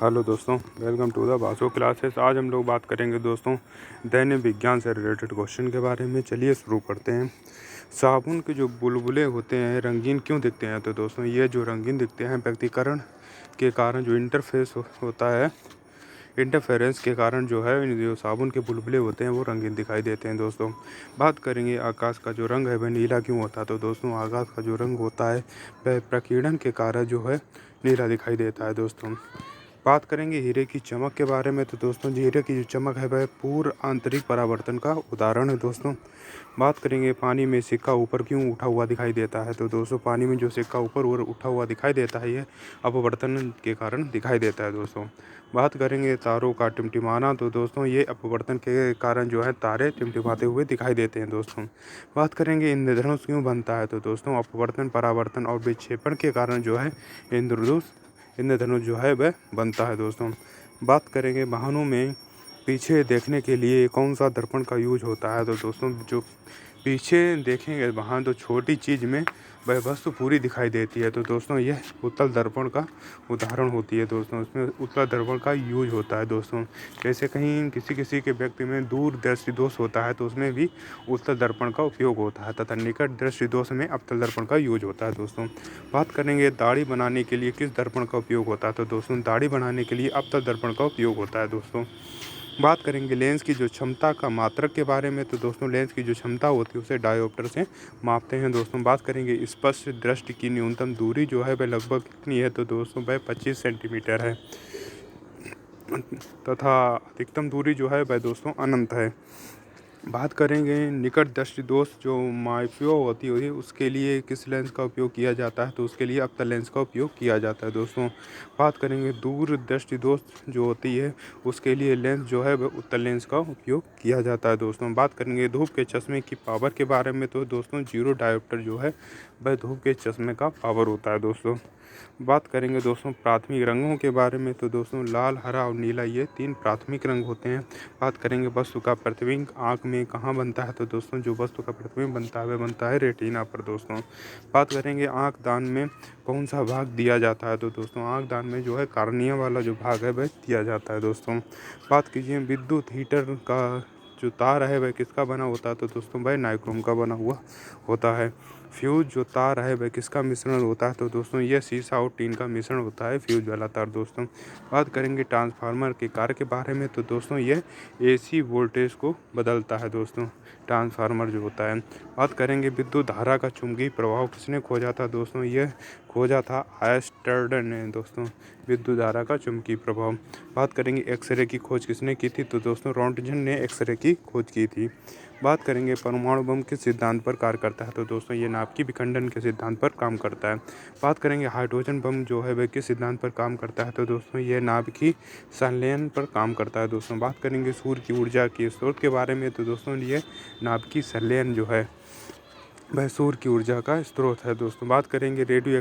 Hello दोस्तों, welcome to the Basu classes. आज हम लोग बात करेंगे दोस्तों दैनिक विज्ञान से रिलेटेड क्वेश्चन के बारे में। चलिए शुरू करते हैं। साबुन के जो बुलबुले होते हैं रंगीन क्यों दिखते हैं? तो दोस्तों ये जो रंगीन दिखते हैं व्यक्तिकरण के कारण जो होता है, इंटरफेरेंस के कारण जो है जो साबुन के बुलबुले होते हैं वो रंगीन दिखाई देते हैं। दोस्तों बात करेंगे आकाश का जो रंग है वह नीला क्यों होता है? तो दोस्तों आकाश का जो रंग होता है वह प्रकीर्णन के कारण जो है नीला दिखाई देता है। दोस्तों बात करेंगे हीरे की चमक के बारे में। तो दोस्तों हीरे की जो चमक है वह पूर्ण आंतरिक परावर्तन का उदाहरण है। दोस्तों बात करेंगे पानी में सिक्का ऊपर क्यों उठा हुआ दिखाई देता है? तो दोस्तों पानी में जो सिक्का ऊपर उठा हुआ दिखाई देता है यह अपवर्तन के कारण दिखाई देता है। दोस्तों बात करेंगे तारों का टिमटिमाना। तो दोस्तों ये अपवर्तन के कारण जो है तारे टिमटिमाते हुए दिखाई देते हैं। दोस्तों बात करेंगे इंद्रधनुष क्यों बनता है? तो दोस्तों अपवर्तन, परावर्तन और विक्षेपण के कारण जो है इंद्रधनुष जो है वह बनता है। दोस्तों बात करेंगे वाहनों में पीछे देखने के लिए कौन सा दर्पण का यूज होता है? तो दोस्तों जो पीछे देखेंगे वाहन तो छोटी चीज़ में वह वस्तु पूरी दिखाई देती है। तो दोस्तों यह उत्तल दर्पण का उदाहरण होती है। दोस्तों इसमें उत्तल दर्पण का यूज होता है। दोस्तों जैसे कहीं किसी के व्यक्ति में दूर दृष्टि दोष होता है तो उसमें भी उत्तल दर्पण का उपयोग होता है तथा निकट दृष्टि दोष में अवतल दर्पण का यूज होता है। दोस्तों बात करेंगे दाढ़ी बनाने के लिए किस दर्पण का उपयोग होता है? तो दोस्तों दाढ़ी बनाने के लिए अवतल दर्पण का उपयोग होता है। दोस्तों बात करेंगे लेंस की जो क्षमता का मात्रक के बारे में। तो दोस्तों लेंस की जो क्षमता होती है उसे डायोप्टर से मापते हैं। दोस्तों बात करेंगे स्पष्ट दृष्टि की न्यूनतम दूरी जो है वह लगभग कितनी है? तो दोस्तों वह 25 सेंटीमीटर है तथा अधिकतम दूरी जो है वह दोस्तों अनंत है। बात करेंगे निकट दृष्टि दोष जो माइक्रो होती है उसके लिए किस लेंस का उपयोग किया जाता है? तो उसके लिए अवतल लेंस का उपयोग किया जाता है। दोस्तों बात करेंगे दूर दृष्टि दोष जो होती है उसके लिए लेंस जो है वह उत्तल लेंस का उपयोग किया जाता है। दोस्तों बात करेंगे धूप के चश्मे की पावर के बारे में। तो दोस्तों 0 डायोप्टर जो है वह धूप के चश्मे का पावर होता है। दोस्तों बात करेंगे दोस्तों प्राथमिक रंगों के बारे में। तो दोस्तों लाल, हरा और नीला ये 3 प्राथमिक रंग होते हैं। बात करेंगे वस्तु का प्रतिबिंब आँख में कहाँ बनता है? तो दोस्तों जो वस्तु का प्रतिबिंब बनता है वह बनता है रेटिना पर। दोस्तों बात करेंगे आँख दान में कौन सा भाग दिया जाता है? तो दोस्तों आँख दान में जो है कार्निया वाला जो भाग है वह दिया जाता है। दोस्तों बात कीजिए विद्युत हीटर का जो तार है वह किसका बना होता है? तो दोस्तों वह नाइक्रोम का बना हुआ होता है। फ्यूज जो तार है वह किसका मिश्रण होता है? तो दोस्तों यह सीसा और टीन का मिश्रण होता है फ्यूज वाला तार। दोस्तों बात करेंगे ट्रांसफार्मर के कार्य के बारे में। तो दोस्तों यह एसी वोल्टेज को बदलता है। दोस्तों ट्रांसफार्मर जो होता है। बात करेंगे विद्युत धारा का चुंबकीय प्रभाव किसने खोजा था? दोस्तों यह खोजा था आयस्टर्डन ने। दोस्तों विद्युत धारा का चुंबकीय प्रभाव। बात करेंगे एक्सरे की खोज किसने की थी? तो दोस्तों रोंटगन ने एक्सरे की खोज की थी। बात करेंगे परमाणु बम किस सिद्धांत पर कार्य करता है? तो दोस्तों ये नाभिकीय विखंडन के सिद्धांत पर काम करता है। बात करेंगे हाइड्रोजन बम जो है वह किस सिद्धांत पर काम करता है? तो दोस्तों यह नाभिकीय संलयन पर काम करता है। दोस्तों बात करेंगे सूर्य की ऊर्जा के स्रोत के बारे में। तो दोस्तों ये नाभिकीय संलयन जो है वह सूर्य की ऊर्जा का स्रोत है। दोस्तों बात करेंगे रेडियो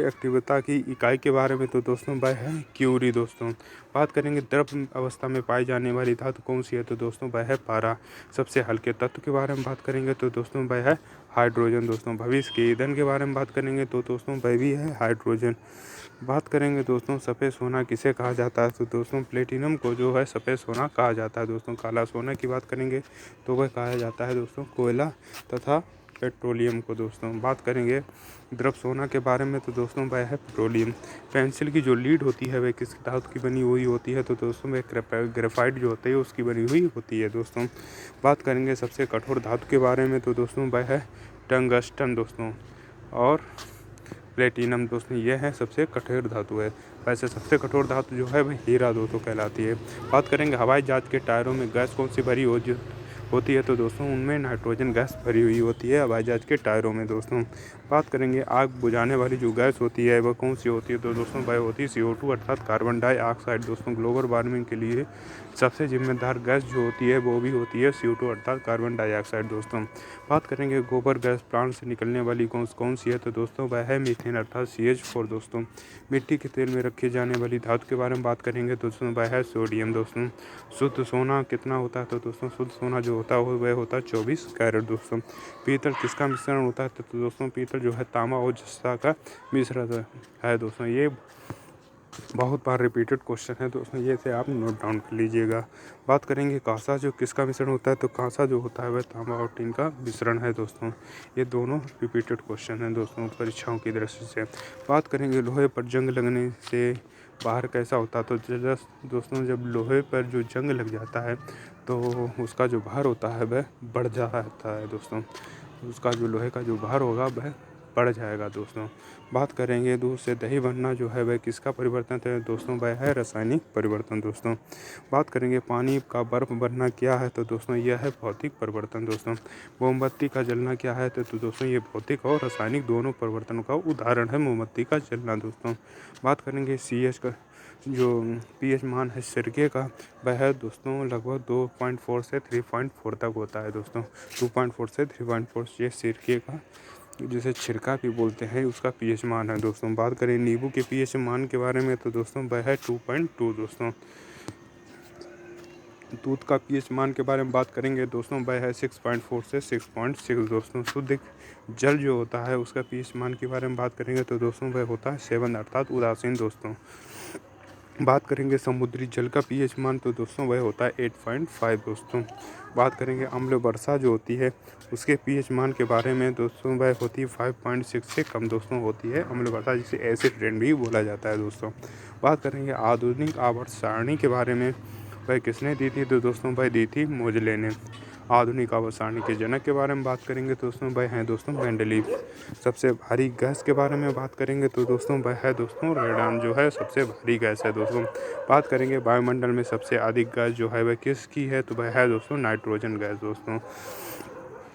एक्टिविटी की इकाई के बारे में। तो दोस्तों वह है क्यूरी। दोस्तों बात करेंगे द्रव अवस्था में पाई जाने वाली धातु कौन सी है? तो दोस्तों वह है पारा। सबसे हल्के तत्व के बारे में बात करेंगे तो दोस्तों वह है हाइड्रोजन। दोस्तों भविष्य के ईंधन के बारे में बात करेंगे तो दोस्तों वह भी है हाइड्रोजन। बात करेंगे दोस्तों सफ़ेद सोना किसे कहा जाता है? तो दोस्तों प्लेटिनम को जो है सफ़ेद सोना कहा जाता है। दोस्तों काला सोना की बात करेंगे तो वह कहा जाता है दोस्तों कोयला तथा पेट्रोलियम को। दोस्तों बात करेंगे द्रव सोना के बारे में। तो दोस्तों वह है पेट्रोलियम। पेंसिल की जो लीड होती है वह किस धातु की बनी हुई होती है? तो दोस्तों वह ग्रेफाइट जो होती है उसकी बनी हुई होती है। दोस्तों बात करेंगे सबसे कठोर धातु के बारे में। तो दोस्तों वह है टंगस्टन। दोस्तों और प्लेटिनम। दोस्तों यह है सबसे कठोर धातु है। वैसे सबसे कठोर धातु जो है वह हीरा दोस्तों कहलाती है। बात करेंगे हवाई जहाज के टायरों में गैस कौन सी भरी होती है? तो दोस्तों उनमें नाइट्रोजन गैस भरी हुई होती है हवाई जहाज के टायरों में। दोस्तों बात करेंगे आग बुझाने वाली जो गैस होती है वह कौन सी होती है? तो दोस्तों वह होती है CO2 अर्थात कार्बन डाइऑक्साइड। दोस्तों ग्लोबल वार्मिंग के लिए सबसे जिम्मेदार गैस जो होती है वो भी होती है CO2 अर्थात कार्बन डाइऑक्साइड। दोस्तों बात करेंगे गोबर गैस प्लांट से निकलने वाली कौन सी है? तो दोस्तों वह है मीथेन अर्थात CH4। दोस्तों मिट्टी के तेल में रखी जाने वाली धातु के बारे में बात करेंगे तो दोस्तों वह है सोडियम। दोस्तों शुद्ध सोना कितना होता है? तो दोस्तों शुद्ध सोना जो होता है वह होता है 24 कैरेट। दोस्तों पीतल किसका मिश्रण होता है? तो दोस्तों पीतल जो है तांबा और जस्ता का मिश्रण है। दोस्तों ये बहुत बार रिपीटेड क्वेश्चन है दोस्तों, ये से आप नोट डाउन कर लीजिएगा। बात करेंगे कांसा जो किसका मिश्रण होता है, तो कांसा जो होता है वह तांबा और टीन का मिश्रण है दोस्तों। ये दोनों रिपीटेड क्वेश्चन हैं दोस्तों परीक्षाओं की दृष्टि से। बात करेंगे लोहे पर जंग लगने से बाहर कैसा होता है, तो दोस्तों जब लोहे पर जो जंग लग जाता है तो उसका जो भार होता है वह बढ़ जाता है दोस्तों। उसका जो लोहे का जो भार होगा वह बढ़ जाएगा दोस्तों। बात करेंगे दूध से दही बनना जो है वह किसका परिवर्तन है दोस्तों, वह है रासायनिक परिवर्तन दोस्तों। बात करेंगे पानी का बर्फ बनना क्या है, तो दोस्तों यह है भौतिक परिवर्तन दोस्तों। मोमबत्ती का जलना क्या है, तो दोस्तों ये भौतिक और रासायनिक दोनों परिवर्तनों का उदाहरण है मोमबत्ती का जलना दोस्तों। बात करेंगे CH का जो pH मान है सिरके का, वह है दोस्तों लगभग 2.4 से 3.4 तक होता है दोस्तों। 2.4 से 3.4 ये सिरके का जिसे छिरका भी बोलते हैं उसका pH मान है दोस्तों। बात करें नींबू के pH मान के बारे में, तो दोस्तों वह है 2.2 दोस्तों। दूध का pH मान के बारे में बात करेंगे दोस्तों, वह है 6.4 से 6.6 दोस्तों। शुद्ध जल जो होता है उसका pH मान के बारे में बात करेंगे तो दोस्तों वह होता है 7 अर्थात उदासीन दोस्तों। बात करेंगे समुद्री जल का pH मान, तो दोस्तों वह होता है 8.5 दोस्तों। बात करेंगे अम्ल वर्षा जो होती है उसके pH मान के बारे में दोस्तों, वह होती है 5.6 से कम दोस्तों होती है अम्ल वर्षा, जिसे एसिड रेन भी बोला जाता है दोस्तों। बात करेंगे आधुनिक आवर्त सारणी के बारे में, वह किसने दी थी, तो दोस्तों वह दी थी मोजले ने। आधुनिक आवर्त सारणी के जनक के बारे में बात करेंगे दोस्तों, वह हैं दोस्तों मेंडलीव। सबसे भारी गैस के बारे में बात करेंगे तो दोस्तों वह है दोस्तों रेडान जो है सबसे भारी गैस है दोस्तों। बात करेंगे वायुमंडल में सबसे अधिक गैस जो है वह किसकी है, तो वह है दोस्तों नाइट्रोजन गैस दोस्तों।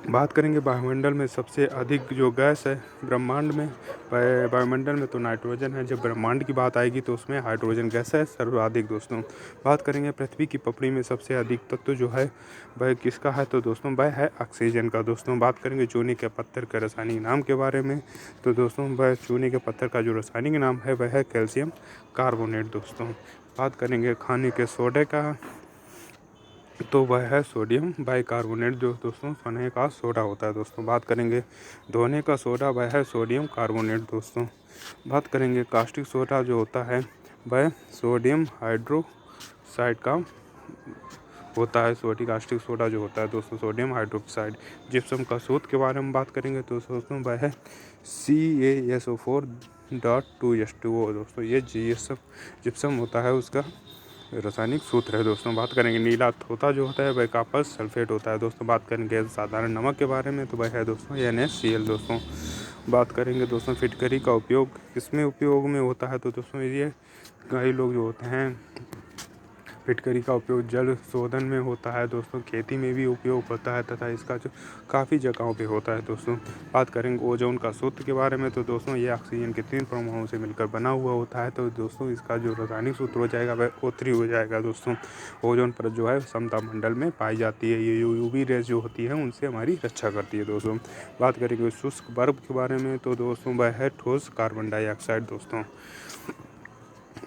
बात करेंगे वायुमंडल में सबसे अधिक जो गैस है ब्रह्मांड में, वायुमंडल में तो नाइट्रोजन है, जब ब्रह्मांड की बात आएगी तो उसमें हाइड्रोजन गैस है सर्वाधिक दोस्तों। बात करेंगे पृथ्वी की पपड़ी में सबसे अधिक तत्व जो है वह किसका है, तो दोस्तों वह है ऑक्सीजन का दोस्तों। बात करेंगे चूने के पत्थर के रासायनिक नाम के बारे में, तो दोस्तों वह चूने के पत्थर का जो रासायनिक नाम है वह है कैल्शियम कार्बोनेट दोस्तों। बात करेंगे खाने के सोडे का, तो वह है सोडियम बाइकार्बोनेट जो दोस्तों खाने का सोडा होता है दोस्तों। बात करेंगे धोने का सोडा, वह है सोडियम कार्बोनेट दोस्तों। बात करेंगे कास्टिक सोडा जो होता है वह सोडियम हाइड्रोक्साइड का होता है। कास्टिक सोडा जो होता है दोस्तों सोडियम हाइड्रोक्साइड। जिप्सम का सूत्र के बारे में बात करेंगे तो दोस्तों वह है CaSO4.2H2O दोस्तों। ये जिप्सम होता है उसका रासायनिक सूत्र है दोस्तों। बात करेंगे नीला तोता जो होता है वह कॉपर सल्फेट होता है दोस्तों। बात करेंगे साधारण नमक के बारे में, तो वह है दोस्तों NaCl दोस्तों। बात करेंगे दोस्तों फिटकरी का उपयोग किसमें उपयोग में होता है, तो दोस्तों ये कई लोग जो होते हैं फिटकरी का उपयोग जल शोधन में होता है दोस्तों, खेती में भी उपयोग होता है तथा इसका जो काफ़ी जगहों पे होता है दोस्तों। बात करेंगे ओजोन का सूत्र के बारे में, तो दोस्तों ये ऑक्सीजन के 3 परमाणुओं से मिलकर बना हुआ होता है, तो दोस्तों इसका जो रासायनिक सूत्र हो जाएगा वह O3 हो जाएगा दोस्तों। ओजोन परत जो है समता मंडल में पाई जाती है, ये UV रेज जो होती है उनसे हमारी रक्षा करती है दोस्तों। बात करेंगे शुष्क बर्फ के बारे में, तो दोस्तों वह है ठोस कार्बन डाइऑक्साइड दोस्तों।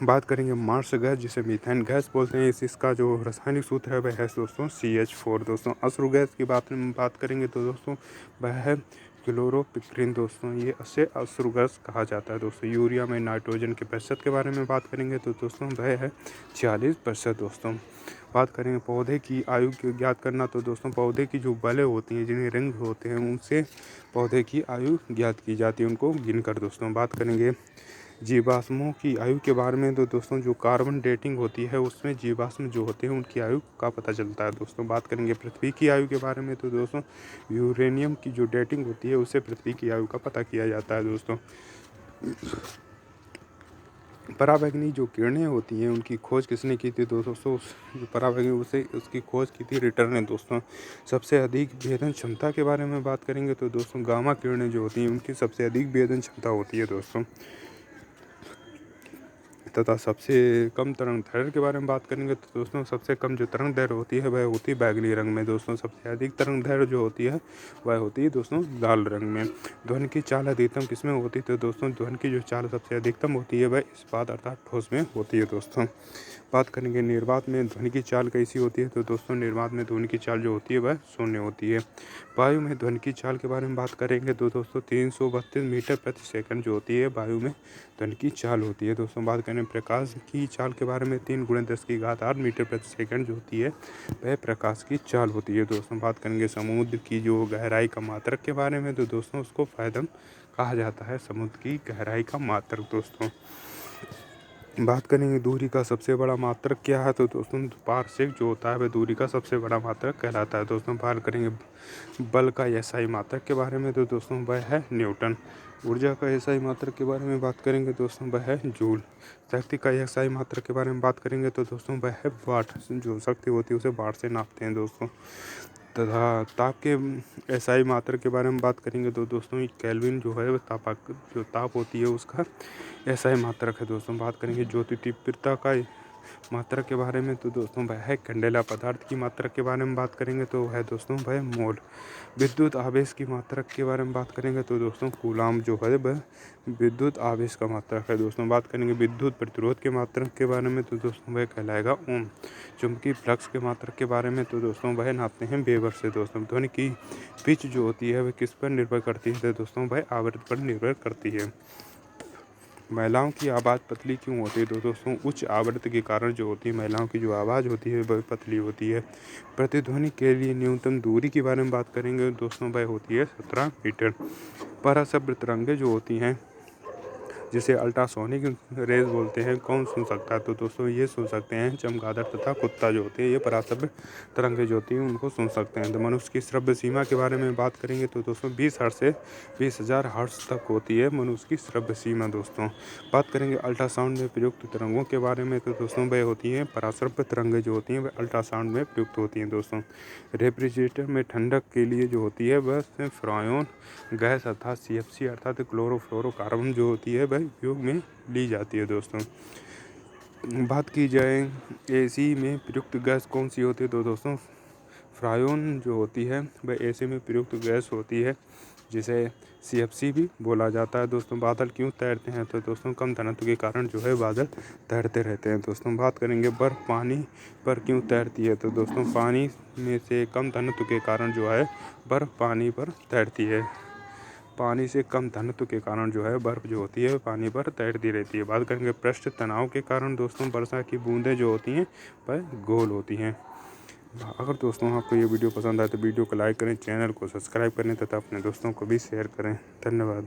बात करेंगे मार्स गैस जिसे मीथेन गैस बोलते हैं, इसका जो रासायनिक सूत्र है वह है दोस्तों CH4 दोस्तों। अश्रु गैस की बात करेंगे तो दोस्तों वह है क्लोरोपिक्रिन दोस्तों, ये इसे अश्रु गैस कहा जाता है दोस्तों। यूरिया में नाइट्रोजन के प्रतिशत के बारे में बात करेंगे तो दोस्तों वह है 40% दोस्तों। बात करेंगे पौधे की आयु की ज्ञात करना, तो दोस्तों पौधे की जो बलें होती हैं जिन्हें रिंग होते हैं उनसे पौधे की आयु ज्ञात की जाती है उनको गिनकर दोस्तों। बात करेंगे जीवाश्मों की आयु के बारे में, तो दोस्तों जो कार्बन डेटिंग होती है उसमें जीवाश्म जो होते हैं उनकी आयु का पता चलता है दोस्तों। बात करेंगे पृथ्वी की आयु के बारे में, तो दोस्तों यूरेनियम की जो डेटिंग होती है उससे पृथ्वी की आयु का पता किया जाता है दोस्तों। पराबैंगनी जो किरणें होती हैं उनकी खोज किसने की थी दोस्तों, जो पराबैंगनी उसे उसकी खोज की थी रिटर ने दोस्तों। सबसे अधिक भेदन क्षमता के बारे में बात करेंगे तो दोस्तों गामा किरणें जो होती हैं उनकी सबसे अधिक भेदन क्षमता होती है दोस्तों। तथा सबसे कम तरंग दैर्घ्य के बारे में बात करेंगे तो दोस्तों सबसे कम जो तरंग दैर्घ्य होती है वह होती है बैगनी रंग में दोस्तों। सबसे अधिक तरंग दैर्घ्य जो होती है वह होती है दोस्तों लाल रंग में। ध्वनि की चाल अधिकतम किसमें होती है, तो दोस्तों ध्वनि की जो चाल सबसे अधिकतम होती है वह इस्पात अर्थात ठोस में होती है दोस्तों। बात करेंगे निर्वात में ध्वनि की चाल कैसी होती है, तो दोस्तों निर्वात में ध्वनि की चाल जो होती है वह शून्य होती है। वायु में ध्वनि की चाल के बारे में बात करेंगे तो दोस्तों 332 मीटर प्रति सेकंड जो होती है वायु में ध्वनि की चाल होती है दोस्तों। बात करें प्रकाश की चाल के बारे में 3 × 10⁸ मीटर प्रति सेकंड जो होती है वह प्रकाश की चाल होती है। दोस्तों बात करेंगे समुद्र की जो गहराई का मात्रक के बारे में, तो दोस्तों उसको फ़ैथम कहा जाता है, समुद्र की गहराई का मात्रक। दोस्तों बात करेंगे दूरी का सबसे बड़ा मात्रक क्या है, तो दोस्तों पारसेक जो होता है वह दूरी का सबसे बड़ा मात्रक कहलाता है। दोस्तों बात करेंगे बल का एसआई मात्रक के बारे में, तो दोस्तों वह है न्यूटन। ऊर्जा का एसआई मात्रक के बारे में बात करेंगे दोस्तों वह है जूल। शक्ति का एसआई मात्रक के बारे में बात करेंगे तो दोस्तों वह है वाट। जो शक्ति होती है उसे वाट से नापते हैं दोस्तों। तथा ताप के एसआई मात्रक के बारे में बात करेंगे तो दोस्तों केल्विन जो है वह जो ताप होती है उसका एसआई मात्रक है। दोस्तों बात करेंगे ज्योति तीव्रता का मात्रक के बारे में, तो दोस्तों वह है कैंडेला। पदार्थ की मात्रक के बारे में बात करेंगे तो वह दोस्तों वह मोल। विद्युत आवेश की मात्रक के बारे में बात करेंगे तो दोस्तों कूलाम जो है वह विद्युत आवेश का मात्रक है। दोस्तों बात करेंगे विद्युत प्रतिरोध के मात्रक के बारे में, तो दोस्तों वह कहलाएगा ओम। चुंबकीय फ्लक्स के मात्रक के बारे में, तो दोस्तों वह नापते हैं वेबर से। दोस्तों ध्वनि की पिच जो होती है वह किस पर निर्भर करती है, तो दोस्तों वह आवृत्ति पर निर्भर करती है। महिलाओं की आवाज़ पतली क्यों होती है, तो दोस्तों उच्च आवृत्ति के कारण जो होती है महिलाओं की जो आवाज़ होती है वह पतली होती है। प्रतिध्वनि के लिए न्यूनतम दूरी के बारे में बात करेंगे दोस्तों वह होती है 17 मीटर। पराशब्द तरंगें जो होती हैं जिसे अल्ट्रासोनिक रेज बोलते हैं, कौन सुन सकता है, तो दोस्तों ये सुन सकते हैं चमगादड़ तथा कुत्ता जो होते हैं, ये पराशब्द तरंगें जो होती हैं उनको सुन सकते हैं। तो मनुष्य की श्रव्य सीमा के बारे में बात करेंगे तो दोस्तों 20 हर्ट्ज से 20,000 हर्ट्ज तक होती है मनुष्य की श्रव्य सीमा। दोस्तों बात करेंगे अल्ट्रासाउंड में प्रयुक्त तरंगों के बारे में, तो दोस्तों वह होती हैं पराश्रव्य तरंगें जो होती हैं वह अल्ट्रासाउंड में प्रयुक्त होती हैं। दोस्तों रेफ्रिजरेटर में ठंडक के लिए जो होती है वह फ्रायोन गैस अर्थात CFC अर्थात क्लोरोफ्लोरोकार्बन जो होती है वह उपयोग में ली जाती है। दोस्तों बात की जाए AC में प्रयुक्त गैस कौन सी होती है, तो दोस्तों फ्रायोन जो होती है वह AC में प्रयुक्त गैस होती है जिसे CFC भी बोला जाता है। दोस्तों बादल क्यों तैरते हैं, तो दोस्तों कम घनत्व के कारण जो है बादल तैरते रहते हैं। दोस्तों बात करेंगे बर्फ़ पानी पर क्यों तैरती है, तो दोस्तों पानी में से कम घनत्व के कारण जो है बर्फ़ पानी पर तैरती है। पानी से कम घनत्व के कारण जो है बर्फ़ जो होती है पानी पर तैरती रहती है। बात करेंगे पृष्ठ तनाव के कारण, दोस्तों वर्षा की बूंदें जो होती हैं वह गोल होती हैं। अगर दोस्तों आपको ये वीडियो पसंद आए तो वीडियो को लाइक करें, चैनल को सब्सक्राइब करें तथा अपने दोस्तों को भी शेयर करें। धन्यवाद।